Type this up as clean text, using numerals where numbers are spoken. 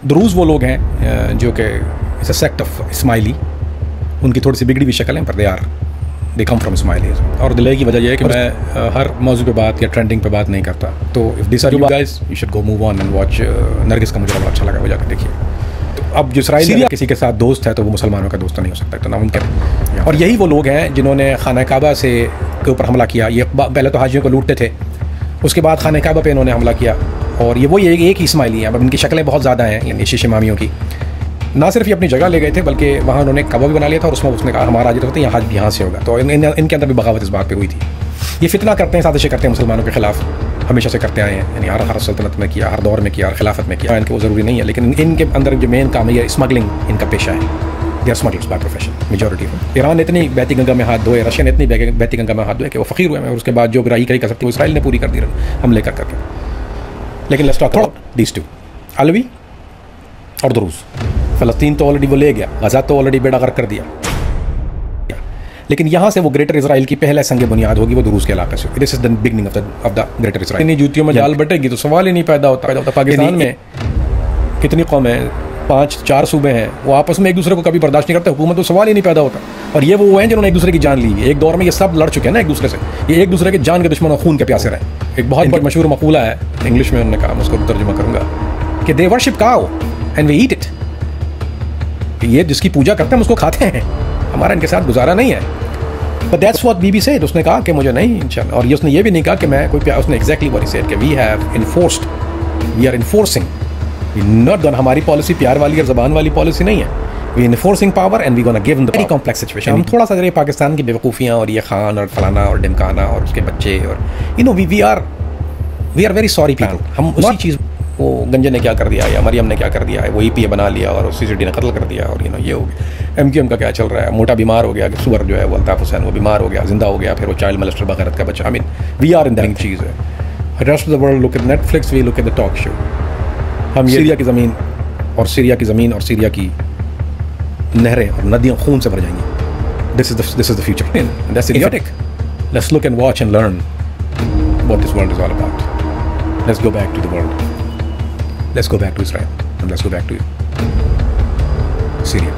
दुरूज़ वो लोग हैं जो कि it's a sect of Ismaili, उनकी थोड़ी सी बिगड़ी हुई शक्ल है, पर दे कम फ्रॉम इस्माइली। और दिले की वजह यह है कि मैं हर मौजू पे बात या ट्रेंडिंग पे बात नहीं करता। तो if this are you guys, you should go move on and watch Nargis का मुझे बड़ा अच्छा लगा, वो जाकर देखिए। तो अब जो इसराइल किसी के साथ दोस्त है तो वो मुसलमानों का दोस्त नहीं हो सकता, तो नामुमकिन। और यही वो लोग हैं जिन्होंने खाना काबा से के ऊपर हमला किया। ये पहले तो हाजियों को लूटते थे, उसके बाद खाना काबा पे इन्होंने हमला किया। और ये वही एक ही इस्माइली हैं, अब इनकी शक्लें बहुत ज़्यादा हैं, यानी शीशे मामियों की। ना सिर्फ ये अपनी जगह ले गए थे, बल्कि वहाँ उन्होंने काबा भी बना लिया था, और उसमें उसने कहा हमारा आज होता है यहाँ भी यहाँ से होगा। तो इनके अंदर भी बगावत इस बात पे हुई थी। ये फितना करते हैं, साजिशें करते हैं मुसलमानों के खिलाफ, हमेशा से करते आए हैं, यानी हर सल्तनत में किया, हर दौर में किया, हर खिलाफत में किया। इनके वो ज़रूरी नहीं है, लेकिन इनके अंदर जो मेन काम है ये स्मगलिंग इनका पेशा है। They are smugglers by profession, majority. Iran इतनी बहती गंगा में हाथ धोए, रशिया ने इतनी बहती गंगा में हाथ धोए कि वो फ़कीर हुए हैं, और उसके बाद जो ग्राही करी कर सकती है वो इसराइल ने पूरी कर दी हमले कर करके। लेकिन let's talk about these two, Alawi और दुरूज़। फ़लस्तीन तो ऑलरेडी वो ले गया, गज़ा तो ऑलरेडी बेड़ा गर्क कर दिया, लेकिन यहाँ से वो ग्रेटर इसराइल की पहले संग बुनियाद होगी वो दुरूज़ के इलाके से। This is the beginning of the greater Israel. इतनी जूतियों में जाल बटेगी तो सवाल ही नहीं पैदा होता। पाकिस्तान में कितनी कौमें हैं, 5-4 सूबे हैं, वो आपस में एक दूसरे को कभी बर्दाश्त नहीं करते, हुकूमत तो सवाल ही नहीं पैदा होता। और ये वो हैं जिन्होंने एक दूसरे की जान ली है। एक दौर में ये सब लड़ चुके हैं ना एक दूसरे से, ये एक दूसरे के जान के दुश्मन और खून के प्यासे रहे। एक बहुत मशहूर मकूला है, इंग्लिश में उन्होंने कहा, मैं उसको तर्जुमा करूँगा कि they worship cow and we eat it. ये जिसकी पूजा करते हैं हम उसको खाते हैं, हमारा इनके साथ गुजारा नहीं है। But that's what Bibi said. उसने कहा कि मुझे नहीं इंशाल्लाह। और ये उसने ये भी नहीं कहा कि मैं कोई उसने एग्जैक्टली व्हाट ही सेड कि we have enforced, we are enforcing, we not done. हमारी पॉलिसी प्यार वाली और ज़बान वाली पॉलिसी नहीं है, we enforcing power and we gonna give them the very complex situation. हम थोड़ा सा जरा पाकिस्तान की बेवकूफ़ियाँ और ये खान और फलाना और डिमकाना और उसके बच्चे और you know we are very sorry people. हम उसी चीज़ वो गंजे ने क्या कर दिया या मरियम ने क्या कर दिया है, वो EPA बना लिया और CCD ने कत्ल कर दिया, और ये हो गया। MQM का क्या चल रहा है, मोटा बीमार हो गया, सुअर जो है वो अल्ताफ़ हुसैन वो बीमार हो गया, जिंदा हो गया, फिर वो चाइल्ड मोलेस्टर बगैरत का बच्चा। I mean we are in that चीज़ है। Rest of the world look at Netflix, we look at the talk show. हम सीरिया की ज़मीन और सीरिया की नहरें और नदियाँ खून से भर जाएंगी। This is the future, that's idiotic. Let's look and watch and learn what this world is all about. Let's go back to the world. Let's go back to Israel and let's go back to Syria.